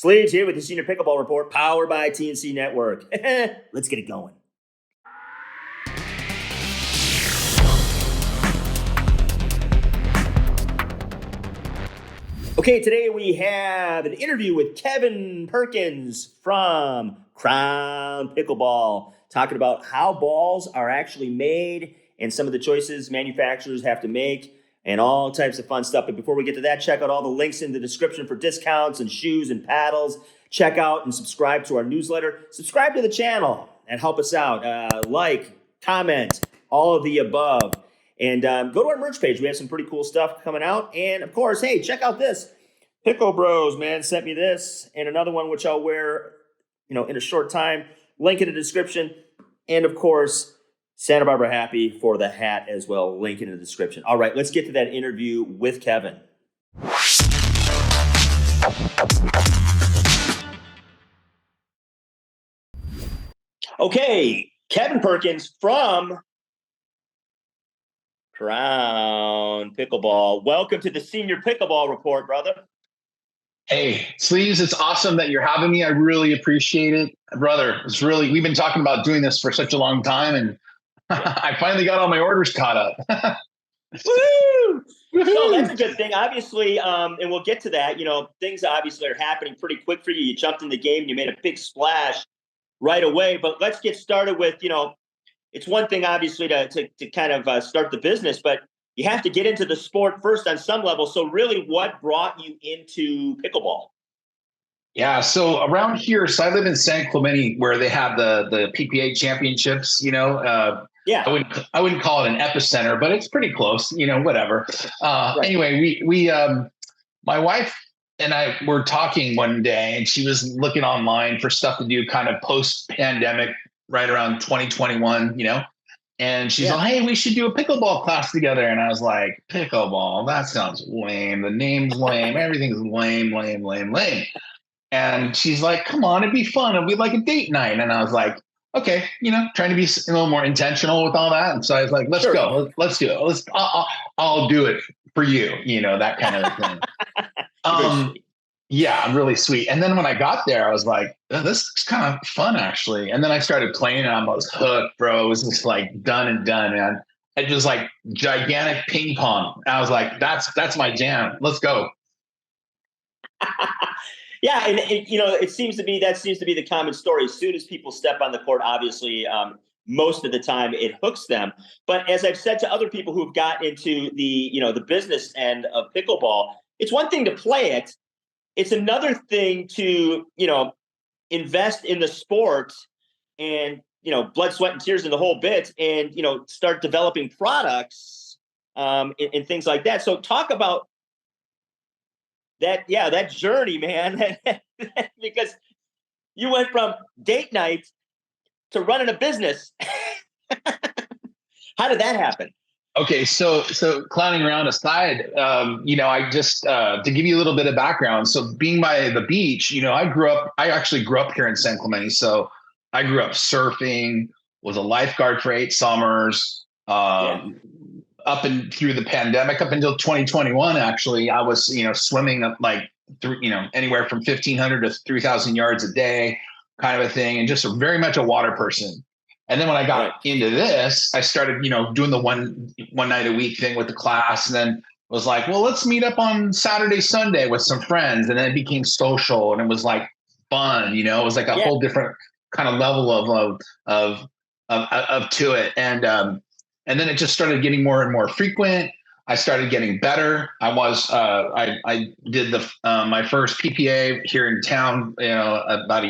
Sleeves here with the Senior Pickleball Report, powered by TNC Network. Let's get it going. Okay, today we have an interview with Kevin Perkins from Crown Pickleball, talking about how balls are actually made and some of the choices manufacturers have to make and all types of fun stuff. But before we get to that, check out all the links in the description for discounts and shoes and paddles. Check out and subscribe to our newsletter. Subscribe to the channel and help us out. Like, comment, all of the above. And go to our merch page. We have some pretty cool stuff coming out. And of course, hey, check out this. Pickle Bros, man, sent me this and another one which I'll wear, in a short time. Link in the description. And of course, Santa Barbara Happy for the hat as well. Link in the description. All right, let's get to that interview with Kevin. Okay, Kevin Perkins from Crown Pickleball. Welcome to the Senior Pickleball Report, brother. Hey, Sleeves, it's awesome that you're having me. I really appreciate it. Brother, we've been talking about doing this for such a long time, and I finally got all my orders caught up. Woo! So that's a good thing, obviously, and we'll get to that. Things obviously are happening pretty quick for you. You jumped in the game and you made a big splash right away. But let's get started with, it's one thing, obviously, to kind of start the business, but you have to get into the sport first on some level. So really, what brought you into pickleball? Yeah, so around here, so I live in San Clemente, where they have the PPA championships. Yeah, I wouldn't call it an epicenter, but it's pretty close. Whatever. Right. Anyway, we my wife and I were talking one day, and she was looking online for stuff to do, kind of post pandemic, right around 2021. And she's like, "Hey, we should do a pickleball class together." And I was like, "Pickleball? That sounds lame. The name's lame. Everything's lame, lame, lame, lame." And she's like, "Come on, it'd be fun. It'd be like a date night." And I was like, "Okay," trying to be a little more intentional with all that. And so I was like, "Let's go. Let's do it. I'll do it for you." That kind of thing. Yeah, really sweet. And then when I got there, I was like, "Oh, this is kind of fun, actually." And then I started playing, and I was hooked, bro. It was just like done and done, man. It was like gigantic ping pong. I was like, that's my jam. Let's go. Yeah, and it seems to be the common story. As soon as people step on the court, obviously, most of the time it hooks them. But as I've said to other people who've got into the business end of pickleball, it's one thing to play it. It's another thing to invest in the sport and blood, sweat, and tears in the whole bit, and start developing products and things like that. So talk about that journey, man, because you went from date night to running a business. How did that happen? Okay, so clowning around aside, I just to give you a little bit of background. So being by the beach, I actually grew up here in San Clemente. So I grew up surfing, was a lifeguard for 8 summers. Up and through the pandemic, up until 2021, actually, I was, swimming like anywhere from 1,500 to 3,000 yards a day, kind of a thing, and just very much a water person. And then when I got into this, I started, doing the one night a week thing with the class, and then was like, well, let's meet up on Saturday, Sunday with some friends, and then it became social, and it was like fun, it was like a whole different kind of level of to it, and then it just started getting more and more frequent. I started getting better. I did my first PPA here in town, about 2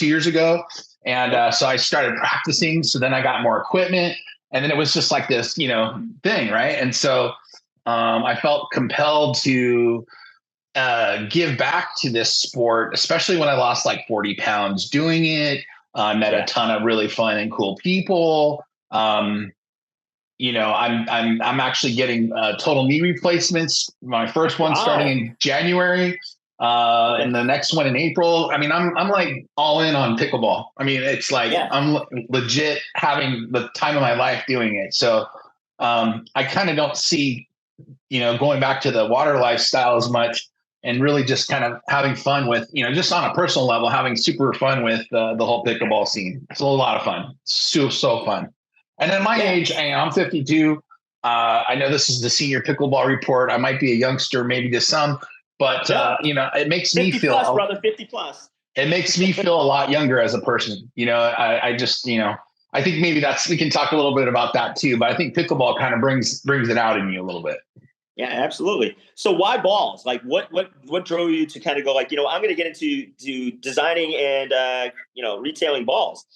years ago. And so I started practicing. So then I got more equipment, and then it was just like this, thing. Right. And so I felt compelled to give back to this sport, especially when I lost like 40 pounds doing it. I met a ton of really fun and cool people. I'm actually getting total knee replacements. My first one starting in January, and the next one in April. I mean, I'm like all in on pickleball. I mean, it's like I'm legit having the time of my life doing it. So I kind of don't see, going back to the water lifestyle as much. and really just kind of having fun with, just on a personal level, having super fun with the whole pickleball scene. It's a lot of fun. So fun. And at my age, I'm 52. I know this is the senior pickleball report. I might be a youngster, maybe to some, but it makes me feel 50 plus, brother, 50 plus. It makes me feel a lot younger as a person. I just, I think maybe we can talk a little bit about that too, but I think pickleball kind of brings it out in you a little bit. Yeah, absolutely. So why balls? Like what drove you to kind of go like, I'm going to get into designing and, retailing balls?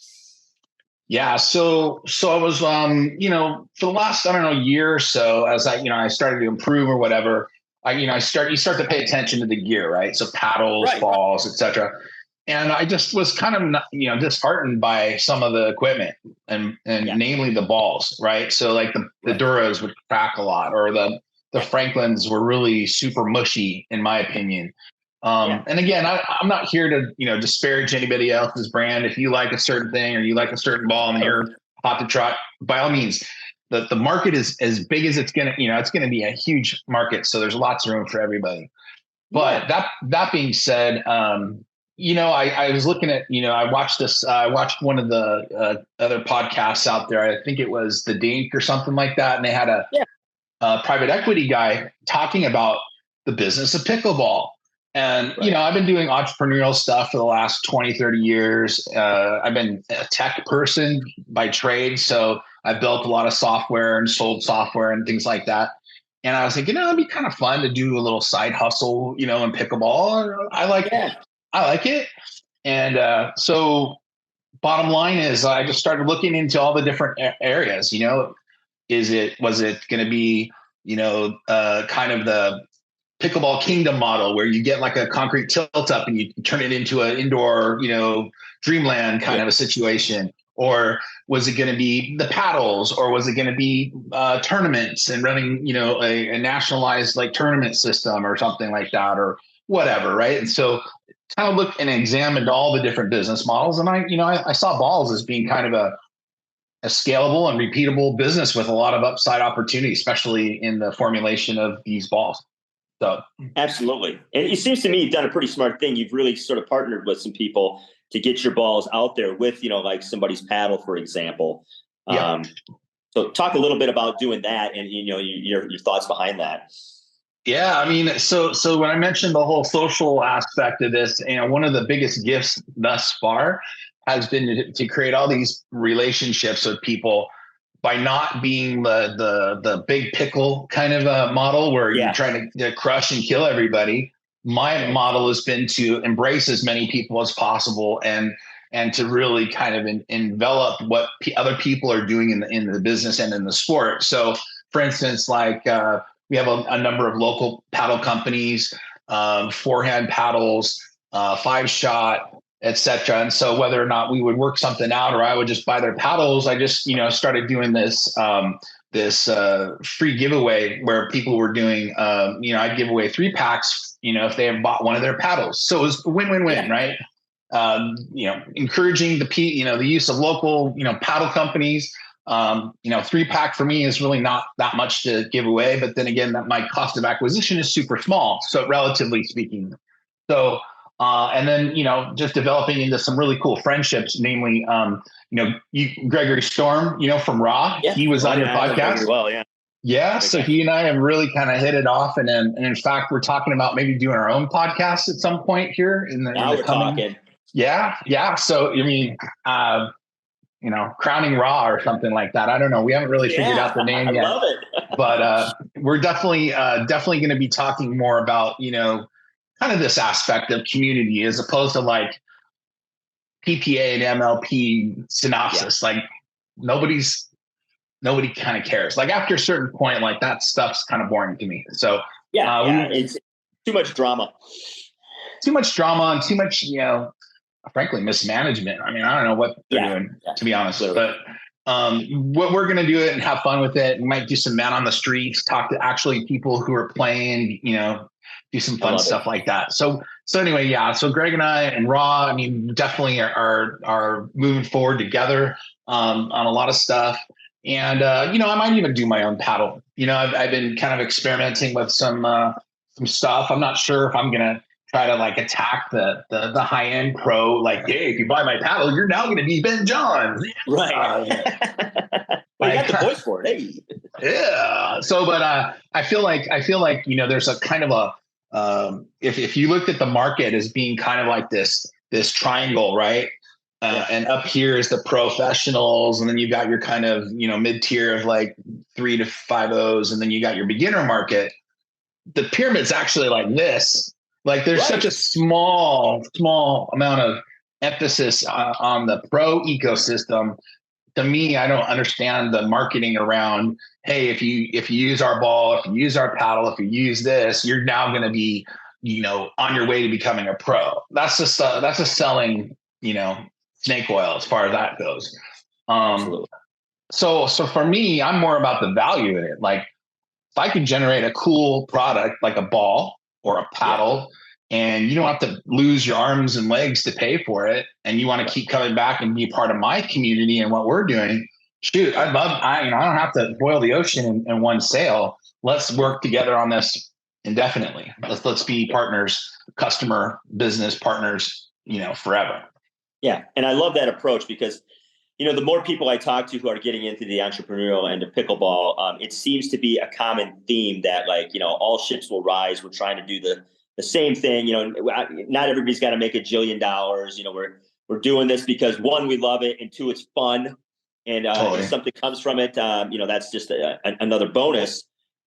Yeah. So I was, for the last, I don't know, year or so, as I started to improve or whatever, you start to pay attention to the gear, right? So paddles, balls, etc. And I just was kind of, disheartened by some of the equipment and namely the balls, right? So like the Duras would crack a lot, or the Franklins were really super mushy, in my opinion. And again, I'm not here to, disparage anybody else's brand. If you like a certain thing or you like a certain ball and you're hot to trot, by all means, the market is as big as it's going to, it's going to be a huge market. So there's lots of room for everybody. But that being said, I was looking at, I watched one of the other podcasts out there. I think it was The Dink or something like that. And they had a private equity guy talking about the business of pickleball. And, I've been doing entrepreneurial stuff for the last 20, 30 years. I've been a tech person by trade. So I built a lot of software and sold software and things like that. And I was thinking, it'd be kind of fun to do a little side hustle, in pickleball. I like it. And so bottom line is I just started looking into all the different areas, was it going to be, kind of the pickleball kingdom model where you get like a concrete tilt up and you turn it into an indoor, dreamland kind of a situation? Or was it going to be the paddles, or was it going to be tournaments and running, a nationalized like tournament system or something like that, or whatever. Right. And so kind of looked and examined all the different business models. And I saw balls as being kind of a scalable and repeatable business with a lot of upside opportunity, especially in the formulation of these balls. So absolutely. And it seems to me you've done a pretty smart thing. You've really sort of partnered with some people to get your balls out there with, like somebody's paddle, for example. So talk a little bit about doing that and, your thoughts behind that. Yeah. I mean, so when I mentioned the whole social aspect of this, one of the biggest gifts thus far has been to create all these relationships with people by not being the big pickle kind of a model where you're trying to crush and kill everybody. My model has been to embrace as many people as possible and to really kind of envelop what other people are doing in the business and in the sport. So for instance, like we have a number of local paddle companies, forehand paddles, 5-shot, etc. And so whether or not we would work something out or I would just buy their paddles, I just, started doing this free giveaway where people were doing, I'd give away 3 packs, if they have bought one of their paddles. So it was win-win-win, right? Encouraging the use of local, paddle companies. 3-pack for me is really not that much to give away, but then again, that my cost of acquisition is super small. So relatively speaking, so, and then, just developing into some really cool friendships, namely, Gregory Storm, from Raw, he was on your podcast. Well, yeah. Yeah. So he and I have really kind of hit it off. And in fact, we're talking about maybe doing our own podcast at some point here in the coming. Talking. Yeah. Yeah. So, I mean, Crowning Raw or something like that. I don't know. We haven't really figured out the name yet. I love it. But we're definitely going to be talking more about, kind of this aspect of community as opposed to like PPA and MLP synopsis. Like nobody kind of cares. Like after a certain point, like that stuff's kind of boring to me. So it's too much drama. Too much drama and too much, frankly, mismanagement. I mean, I don't know what they're doing, to be honest. But what we're going to do it and have fun with it. We might do some man on the streets, talk to actually people who are playing, do some fun stuff like that. So anyway, so Greg and I and Raw, I mean, definitely are moving forward together on a lot of stuff. And, I might even do my own paddle. I've been kind of experimenting with some some stuff. I'm not sure if I'm going to try to like attack the high end pro. Like, hey, if you buy my paddle, you're now going to be Ben Johns. Right. Well, you got the voice for it. Hey. Yeah. So, but I feel like there's a kind of a if you looked at the market as being kind of like this triangle, right? And up here is the professionals, and then you got your kind of mid tier of like 3 to 5-0s, and then you got your beginner market. The pyramid's actually like this. Like there's such a small amount of emphasis on the pro ecosystem. To me, I don't understand the marketing around, hey, if you use our ball, if you use our paddle, if you use this, you're now going to be, on your way to becoming a pro. That's just selling, snake oil as far as that goes. Absolutely. So for me, I'm more about the value in it. Like if I can generate a cool product like a ball or a paddle, and you don't have to lose your arms and legs to pay for it, and you want to keep coming back and be part of my community and what we're doing, shoot, I don't have to boil the ocean in one sail. Let's work together on this indefinitely. Let's be partners, customer business partners, forever. Yeah. And I love that approach because, the more people I talk to who are getting into the entrepreneurial end of pickleball, it seems to be a common theme that all ships will rise. We're trying to do the same thing. Not everybody's got to make $1 jillion. We're doing this because 1, we love it, and 2, it's fun. And if something comes from it, that's just another bonus.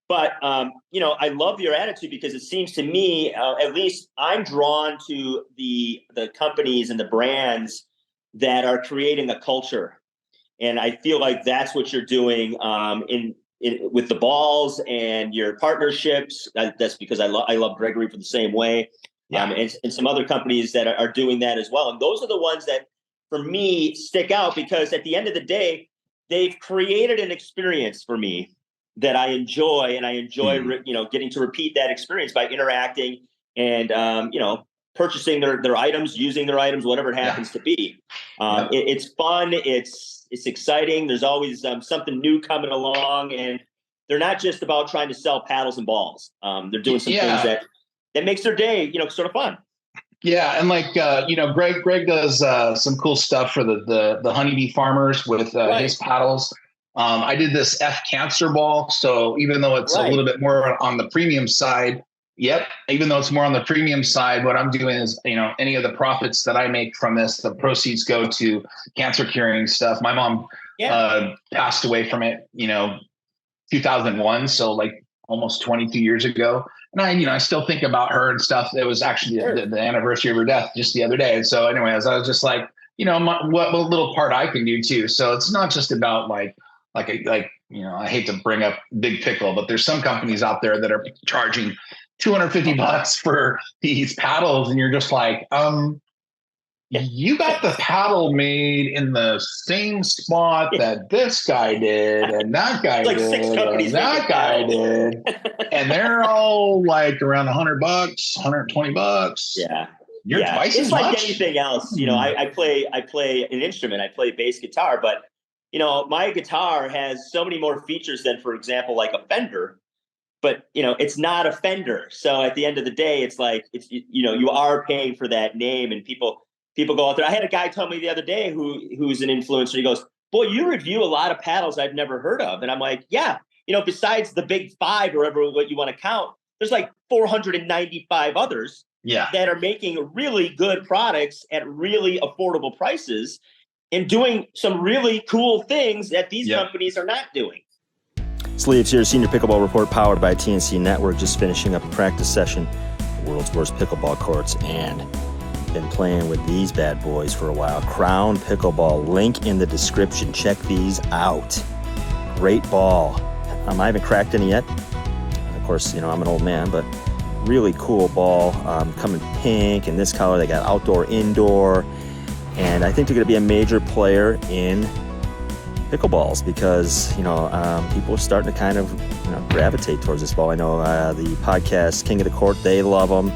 But, I love your attitude because it seems to me, at least I'm drawn to the companies and the brands that are creating a culture. And I feel like that's what you're doing with the balls and your partnerships. That's because I love Gregory for the same way. And some other companies that are doing that as well. And those are the ones that, for me, stick out because at the end of the day, they've created an experience for me that I enjoy, and I enjoy, getting to repeat that experience by interacting and, purchasing their items, using their items, whatever it happens to be. It's fun. It's exciting. There's always something new coming along, and they're not just about trying to sell paddles and balls. They're doing some things that makes their day, sort of fun. Yeah, and like Greg does some cool stuff for the honeybee farmers with his paddles. I did this Cancer ball, so even though it's a little bit more on the premium side, even though it's more on the premium side, what I'm doing is any of the profits that I make from this, the proceeds go to cancer curing stuff. My mom passed away from it, 2001, so like almost 22 years ago. And I still think about her and stuff. It was actually the anniversary of her death just the other day. And so anyways, I was just like, what little part I can do too. So it's not just about I hate to bring up Big Pickle, but there's some companies out there that are charging $250 for these paddles. And you're just like, you got the paddle made in the same spot that this guy did, and that guy did, 6 companies and that guy did, and they're all like around $100, $120. Yeah, you're twice as much. It's like much. Anything else. I play an instrument. I play bass guitar, but my guitar has so many more features than, for example, like a Fender. But it's not a Fender. So at the end of the day, it's like you are paying for that name, and people go out there. I had a guy tell me the other day who's an influencer. He goes, "Boy, you review a lot of paddles I've never heard of." And I'm like, "Yeah, besides the big 5 or whatever what you want to count, there's like 495 others that are making really good products at really affordable prices and doing some really cool things that these companies are not doing." Sleeves here, Senior Pickleball Report powered by TNC Network. Just finishing up a practice session, the world's worst pickleball courts, and been playing with these bad boys for a while. Crown Pickleball, link in the description. Check these out. Great ball. I haven't cracked any yet. Of course, I'm an old man, but really cool ball. Coming pink in this color. They got outdoor, indoor, and I think they're going to be a major player in pickleballs because people are starting to kind of gravitate towards this ball. I know the podcast King of the Court, they love them.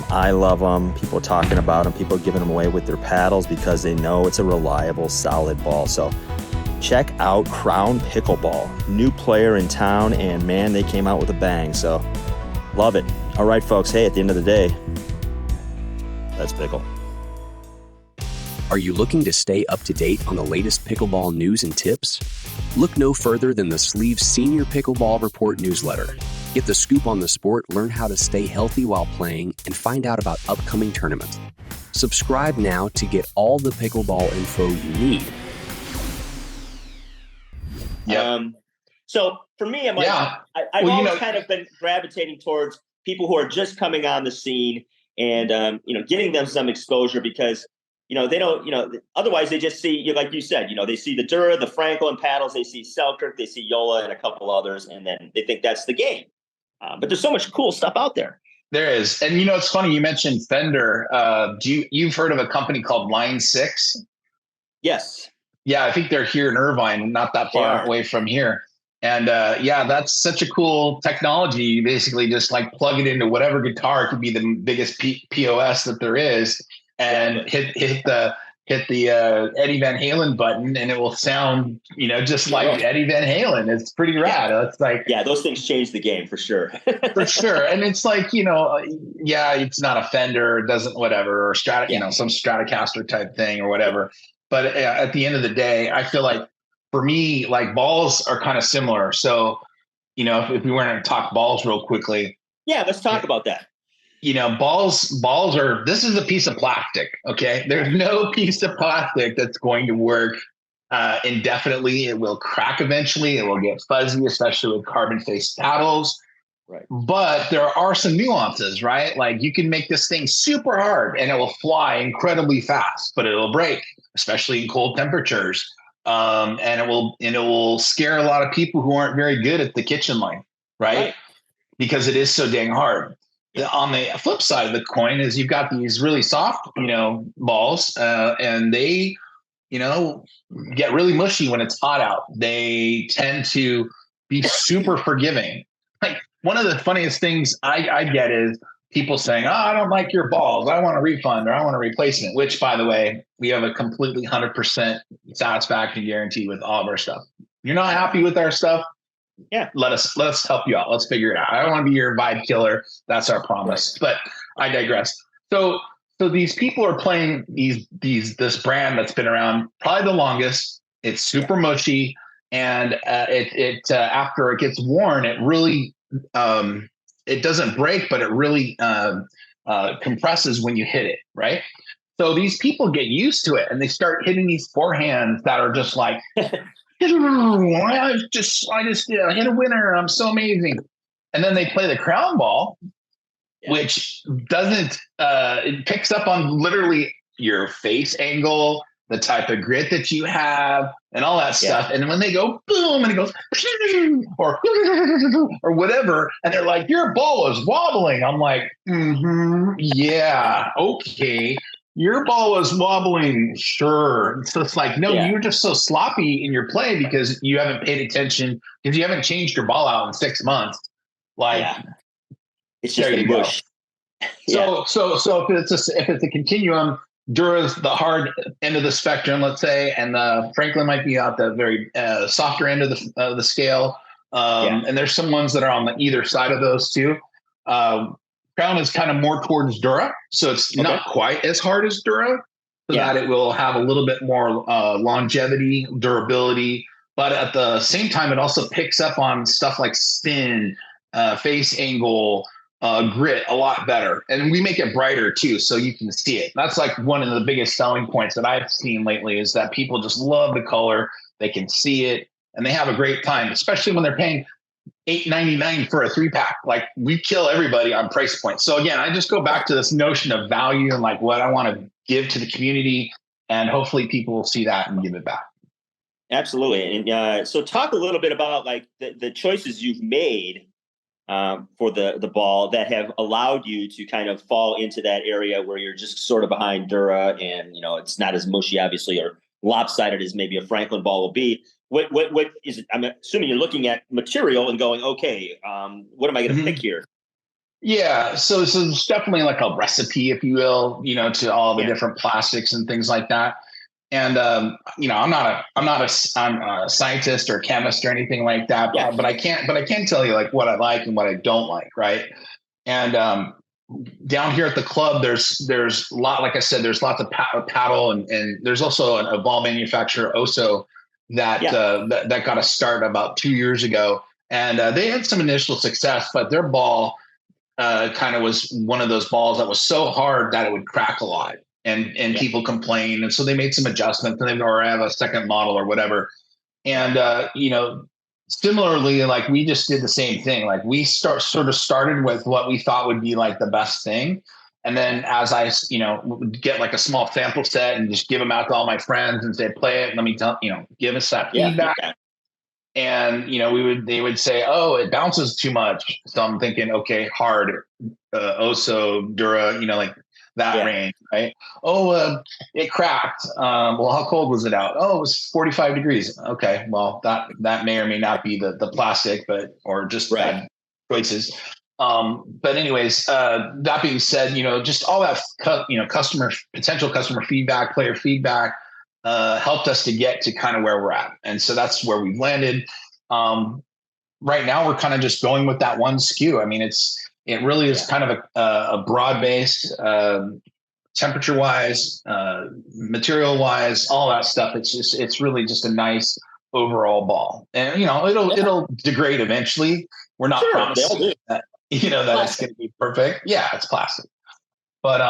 I love them. People are talking about them. People are giving them away with their paddles because they know it's a reliable, solid ball. So check out Crown Pickleball. New player in town, and man, they came out with a bang. So love it. All right, folks. Hey, at the end of the day, let's pickle. Are you looking to stay up to date on the latest pickleball news and tips? Look no further than the Sleeve Senior Pickleball Report newsletter. Get the scoop on the sport, learn how to stay healthy while playing, and find out about upcoming tournaments. Subscribe now to get all the pickleball info you need. Yeah. So for me, I'm like, I've always kind of been gravitating towards people who are just coming on the scene and, getting them some exposure because, they don't, otherwise they just see, like you said, they see the Dura, the Franklin paddles, they see Selkirk, they see Yola and a couple others, and then they think that's the game. But there's so much cool stuff out there. There is. And, it's funny. You mentioned Fender. You've heard of a company called Line 6? Yes. Yeah, I think they're here in Irvine, not that far away from here. And that's such a cool technology. You basically just like plug it into whatever guitar. It could be the biggest POS that there is, and hit the Eddie Van Halen button, and it will sound just like Eddie Van Halen. It's pretty rad. It's like those things change the game for sure. For sure. And it's like it's not a Fender, it doesn't whatever, or some Stratocaster type thing or whatever. But at the end of the day, I feel like for me, like balls are kind of similar. So, if we were going to talk balls real quickly. Yeah, let's talk about that. Balls are, this is a piece of plastic. Okay. There's no piece of plastic that's going to work indefinitely. It will crack eventually. It will get fuzzy, especially with carbon-faced paddles. Right. But there are some nuances, right? Like you can make this thing super hard and it will fly incredibly fast, but it'll break, especially in cold temperatures. And it will scare a lot of people who aren't very good at the kitchen line, right? Because it is so dang hard. On the flip side of the coin is you've got these really soft, balls, and they, get really mushy when it's hot out. They tend to be super forgiving. Like one of the funniest things I get is people saying, "Oh, I don't like your balls. I want a refund or I want a replacement," which, by the way, we have a completely 100% satisfaction guarantee with all of our stuff. You're not happy with our stuff? Yeah, let us help you out. Let's figure it out. I don't want to be your vibe killer. That's our promise. But I digress. So these people are playing this brand that's been around probably the longest. It's super mushy, and it after it gets worn, it really it doesn't break, but it really compresses when you hit it, right? So these people get used to it, and they start hitting these forehands that are just like. I just hit a winner. I'm so amazing. And then they play the crown ball, which doesn't, it picks up on literally your face angle, the type of grit that you have and all that stuff. And then when they go boom and it goes or whatever, and they're like, your ball is wobbling. I'm like, yeah, okay. Your ball was wobbling, sure. So it's like, no, you're just so sloppy in your play because you haven't paid attention, because you haven't changed your ball out in 6 months. Like, it's just a mush. So if it's a continuum, Dura's the hard end of the spectrum, let's say, and the Franklin might be out the very softer end of the scale. And there's some ones that are on the either side of those two. Crown is kind of more towards Dura, so it's not quite as hard as Dura, so that it will have a little bit more longevity, durability, but at the same time, it also picks up on stuff like spin, face angle, grit a lot better. And we make it brighter too, so you can see it. That's like one of the biggest selling points that I've seen lately is that people just love the color. They can see it, and they have a great time, especially when they're paying $8.99 for a 3-pack. Like we kill everybody on price point. So again, I just go back to this notion of value and like what I want to give to the community, and hopefully people will see that and give it back. Absolutely. And so talk a little bit about like the choices you've made for the ball that have allowed you to kind of fall into that area where you're just sort of behind Dura and, it's not as mushy, obviously, or lopsided as maybe a Franklin ball will be. What is it? I'm assuming you're looking at material and going, okay, what am I going to pick here? Yeah. So it's definitely like a recipe, if you will, to all the different plastics and things like that. And, I'm not a scientist or chemist or anything like that, but I can tell you like what I like and what I don't like. Right. And down here at the club, there's a lot, like I said, there's lots of paddle, and there's also a ball manufacturer, Oso, that that got a start about 2 years ago, and they had some initial success, but their ball kind of was one of those balls that was so hard that it would crack a lot, and people complain, and so they made some adjustments, and or have a second model or whatever, and similarly, like we just did the same thing. Like we sort of started with what we thought would be like the best thing. And then as I, would get like a small sample set and just give them out to all my friends and say, play it. Let me tell, give us that feedback. And, they would say, oh, it bounces too much. So I'm thinking, okay, hard, Oso, Dura, like that range, right? Oh, it cracked. Well, how cold was it out? Oh, it was 45 degrees. Okay, well, that may or may not be the plastic, or just bad choices. But anyways, that being said, just all that, potential customer feedback, player feedback, helped us to get to kind of where we're at. And so that's where we've landed. Right now, we're kind of just going with that one SKU. I mean, it really is kind of a broad-based, temperature-wise, material-wise, all that stuff. It's really just a nice overall ball, and it'll degrade eventually. We're not promising that that it's going to be perfect. Yeah, it's plastic. But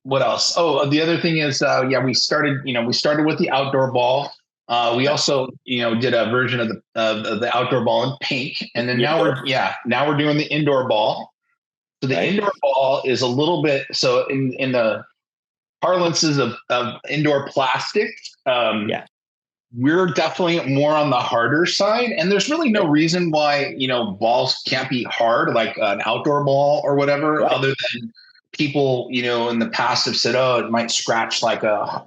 what else? Oh, the other thing is, we started with the outdoor ball. We also, did a version of the outdoor ball in pink, and then now we're doing the indoor ball. So the indoor ball is a little bit, so in the parlances of indoor plastic, we're definitely more on the harder side. And there's really no reason why, balls can't be hard, like an outdoor ball or whatever, other than people, in the past have said, oh, it might scratch like a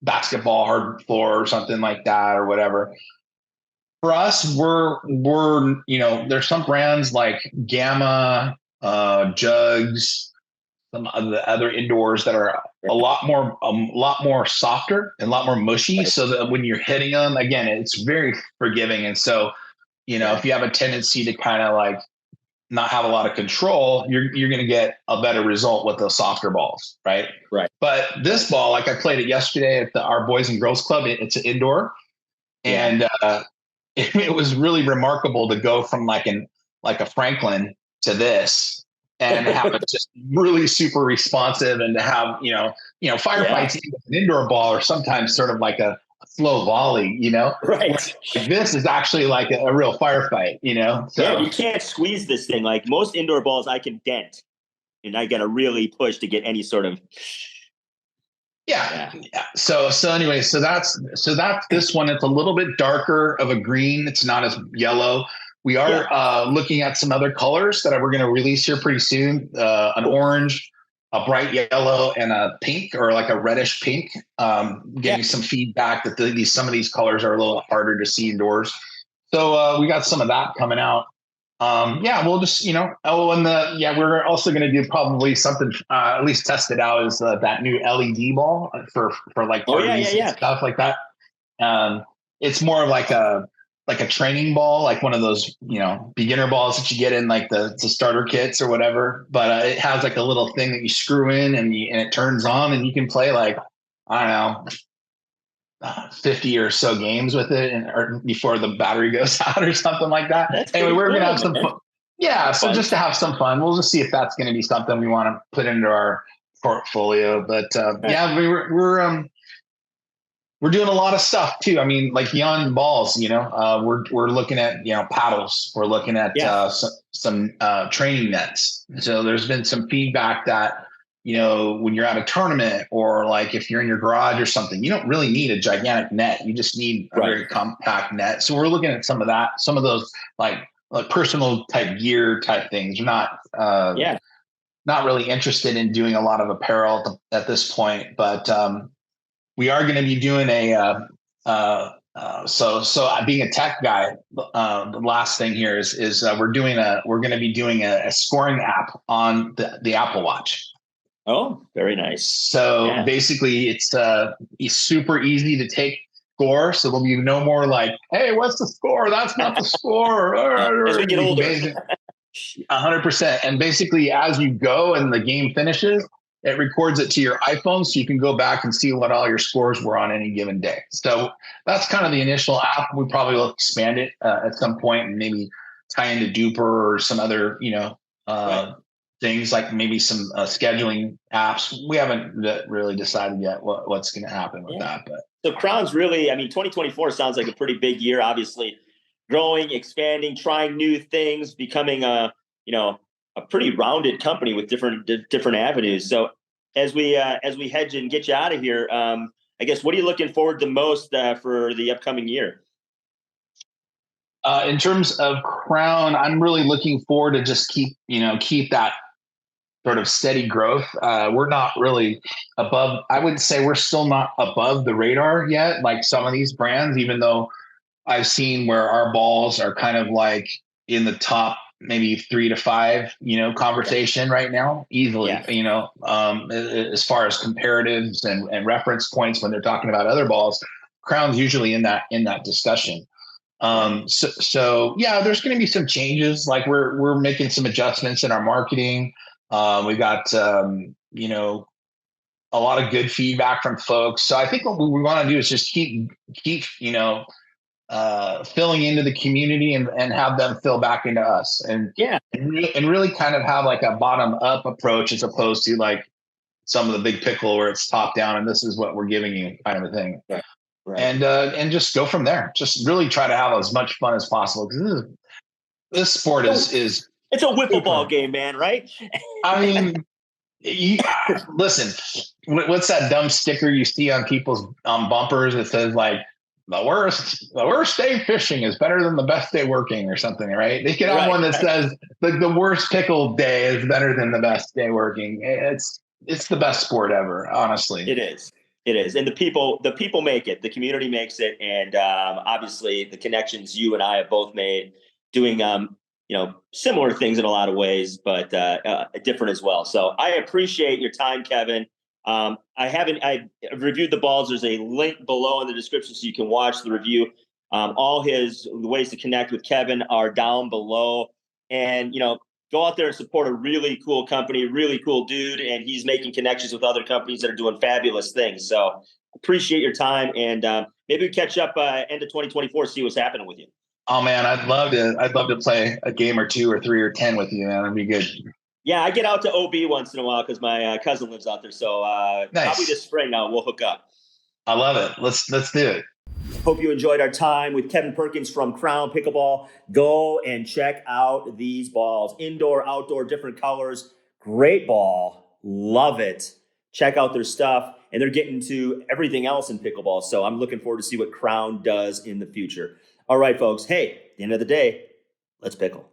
basketball hard floor or something like that or whatever. For us, we're there's some brands like Gamma, Jugs, some of the other indoors that are a lot more softer and a lot more mushy, so that when you're hitting them, again, it's very forgiving. And so, if you have a tendency to kind of like not have a lot of control, you're going to get a better result with those softer balls, right? But this ball, like I played it yesterday at our Boys and Girls Club, it's an indoor, and it was really remarkable to go from like a Franklin to this, and have it just really super responsive, and to have firefights with an indoor ball are sometimes sort of like a slow volley, Like this is actually like a real firefight, So you can't squeeze this thing. Like most indoor balls, I can dent, and I got to really push to get any sort of. Yeah. So anyway, so that's this one. It's a little bit darker of a green. It's not as yellow. We are looking at some other colors that we're going to release here pretty soon. An orange, a bright yellow, and a pink, or like a reddish pink. Getting some feedback that some of these colors are a little harder to see indoors. So we got some of that coming out. We'll just, we're also going to do probably something, at least test it out, is that new LED ball for like parties and stuff like that. It's more of like a training ball, like one of those, beginner balls that you get in like the starter kits or whatever. But it has like a little thing that you screw in, and it turns on, and you can play like, I don't know, 50 or so games with it, or before the battery goes out or something like that. Anyway, we're going to have some fun. Yeah. So just to have some fun, we'll just see if that's going to be something we want to put into our portfolio. But we're doing a lot of stuff too. I mean, like beyond balls, we're looking at, paddles. We're looking at some training nets. So there's been some feedback that, when you're at a tournament, or like if you're in your garage or something, you don't really need a gigantic net. You just need a very compact net. So we're looking at some of that, some of those like personal type gear type things. We're not really interested in doing a lot of apparel at this point, but we are going to be doing so being a tech guy, the last thing here is we're going to be doing a scoring app on the Apple Watch. Oh, very nice. So basically it's super easy to take score. So there'll be no more like, hey, what's the score? That's not the score. As we get older. 100%. And basically, as you go and the game finishes, it records it to your iPhone, so you can go back and see what all your scores were on any given day. So that's kind of the initial app. We probably will expand it at some point and maybe tie into Duper or some other, Right. things like maybe some scheduling apps. We haven't really decided yet what's going to happen with that. But So Crown's really, I mean, 2024 sounds like a pretty big year, obviously growing, expanding, trying new things, becoming a pretty rounded company with different avenues. So as we hedge and get you out of here, I guess, what are you looking forward to most for the upcoming year? In terms of Crown, I'm really looking forward to just keep that sort of steady growth. We're not really above, I would say we're still not above the radar yet, like some of these brands, even though I've seen where our balls are kind of like in the top maybe 3 to 5, conversation right now, easily, as far as comparatives and reference points when they're talking about other balls, Crown's usually in that discussion. So yeah, there's going to be some changes. Like we're making some adjustments in our marketing. We got, a lot of good feedback from folks. So I think what we want to do is just keep, filling into the community and have them fill back into us and really kind of have like a bottom up approach as opposed to like some of the big pickle where it's top down and this is what we're giving you kind of a thing. Right. And just go from there. Just really try to have as much fun as possible because this sport is it's a wiffle ball game, man, right? I mean, listen, what's that dumb sticker you see on people's bumpers that says like the worst day fishing is better than the best day working or something, right? They could have one that says like the worst pickle day is better than the best day working. It's the best sport ever, honestly. It is. And the people make it, the community makes it. And obviously the connections you and I have both made doing, similar things in a lot of ways, but different as well. So I appreciate your time, Kevin. I reviewed the balls. There's a link below in the description so you can watch the review. All the ways to connect with Kevin are down below, and, go out there and support a really cool company, really cool dude. And he's making connections with other companies that are doing fabulous things. So appreciate your time. And maybe we catch up end of 2024, see what's happening with you. Oh man, I'd love to play a game or 2 or 3 or 10 with you, man. That'd be good. Yeah, I get out to OB once in a while because my cousin lives out there. So nice. Probably this spring now we'll hook up. I love it. Let's do it. Hope you enjoyed our time with Kevin Perkins from Crown Pickleball. Go and check out these balls. Indoor, outdoor, different colors. Great ball. Love it. Check out their stuff. And they're getting to everything else in pickleball. So I'm looking forward to see what Crown does in the future. All right, folks. Hey, at the end of the day, let's pickle.